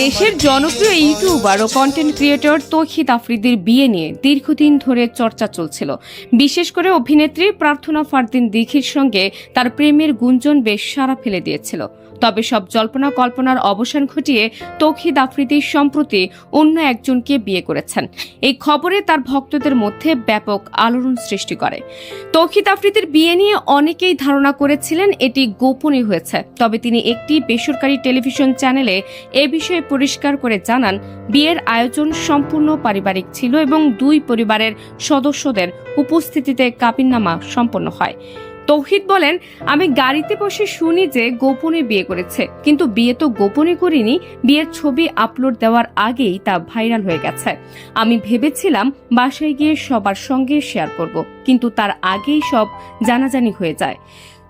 দেশের জনপ্রিয় ইউটিউবার ও content creator তৌহিদ আফ্রিদির বিয়ে নিয়ে দীর্ঘদিন ধরে চর্চা চলছিল। বিশেষ করে অভিনেত্রী প্রার্থনা ফারদিন দিঘির সঙ্গে তার প্রেমের গুঞ্জন বেশ সাড়া ফেলে দিয়েছিল। তবে সব জল্পনা কল্পনার অবসান ঘটিয়ে তৌহিদ আফ্রিদি সম্প্রতি অন্য একজনকে বিয়ে করেছেন। এই খবরে তার ভক্তদের মধ্যে ব্যাপক আলোড়ন সৃষ্টি করে। তৌহিদ আফ্রিদির বিয়ে নিয়ে অনেকেই ধারণা করেছিলেন এটি গোপনে হয়েছে, তবে তিনি একটি বেসরকারি টেলিভিশন চ্যানেলে এ বিষয়ে পরিষ্কার করে জানান, বিয়ের আয়োজন সম্পূর্ণ পারিবারিক ছিল এবং দুই পরিবারের সদস্যদের উপস্থিতিতে কাবিননামা সম্পন্ন হয়। তৌহিদ বলেন, আমি গাড়িতে বসে শুনি যে গোপনে বিয়ে করেছে, কিন্তু বিয়ে তো গোপনে করিনি। বিয়ের ছবি আপলোড দেওয়ার আগেই তা ভাইরাল হয়ে গেছে। আমি ভেবেছিলাম বাসায় গিয়ে সবার সঙ্গে শেয়ার করব, কিন্তু তার আগেই সব জানাজানি হয়ে যায়।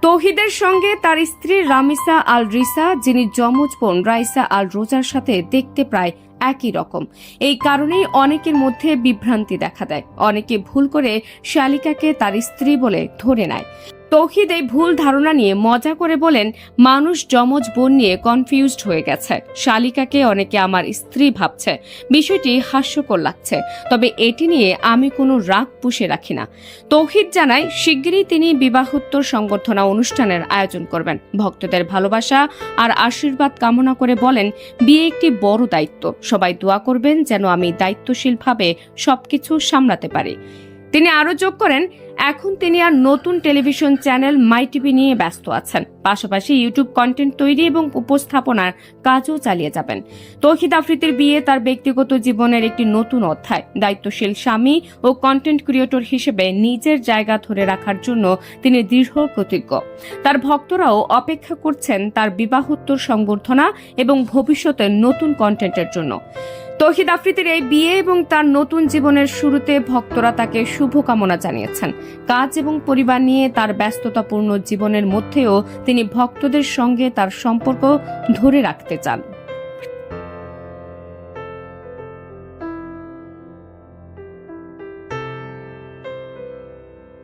তৌহিদের সঙ্গে তার স্ত্রী রামিসা আল রিসা, যিনি যমজ বোন রাইসা আল রোজার সাথে দেখতে প্রায় একই রকম। এই কারণেই অনেকের মধ্যে বিভ্রান্তি দেখা দেয়। অনেকে ভুল করে শালিকাকে তার স্ত্রী বলে ধরে নেয়। তৌহিদ এই ভুল ধারণা নিয়ে মজা করে বলেন, মানুষ যমজ বোন নিয়ে কনফিউজড হয়ে গেছে। শালিকাকে অনেকে আমার স্ত্রী ভাবছে। বিষয়টি হাস্যকর লাগছে, তবে এটি নিয়ে আমি কোনো রাগ পুষে রাখি না। তৌহিদ জানায়, শিগগিরই তিনি বিবাহোত্তর সংবর্ধনা অনুষ্ঠানের আয়োজন করবেন। ভক্তদের ভালোবাসা আর আশীর্বাদ কামনা করে বলেন, বিয়ে একটি বড় দায়িত্ব। সবাই দোয়া করবেন যেন আমি দায়িত্বশীলভাবে সবকিছু সামলাতে পারি। তিনি আরও যোগ করেন, এখন তিনি আর নতুন টেলিভিশন চ্যানেল মাই টিভি নিয়ে ব্যস্ত আছেন। পাশাপাশি ইউটিউব কন্টেন্ট তৈরি এবং উপস্থাপনার কাজও চালিয়ে যাবেন। তৌহিদ আফ্রিদির বিয়ে তার ব্যক্তিগত জীবনের একটি নতুন অধ্যায়। দায়িত্বশীল স্বামী ও কন্টেন্ট ক্রিয়েটর হিসেবে নিজের জায়গা ধরে রাখার জন্য তিনি দৃঢ় প্রতিজ্ঞ। তার ভক্তরাও অপেক্ষা করছেন তার বিবাহোত্তর সংবর্ধনা এবং ভবিষ্যতের নতুন কন্টেন্টের জন্য। তৌহিদ আফ্রিদির এই বিয়ে এবং তার নতুন জীবনের শুরুতে ভক্তরা তাকে শুভকামনা জানিয়েছেন। কাজ এবং পরিবার নিয়ে তার ব্যস্ততাপূর্ণ জীবনের মধ্যেও তিনি ভক্তদের সঙ্গে তার সম্পর্ক ধরে রাখতে চান।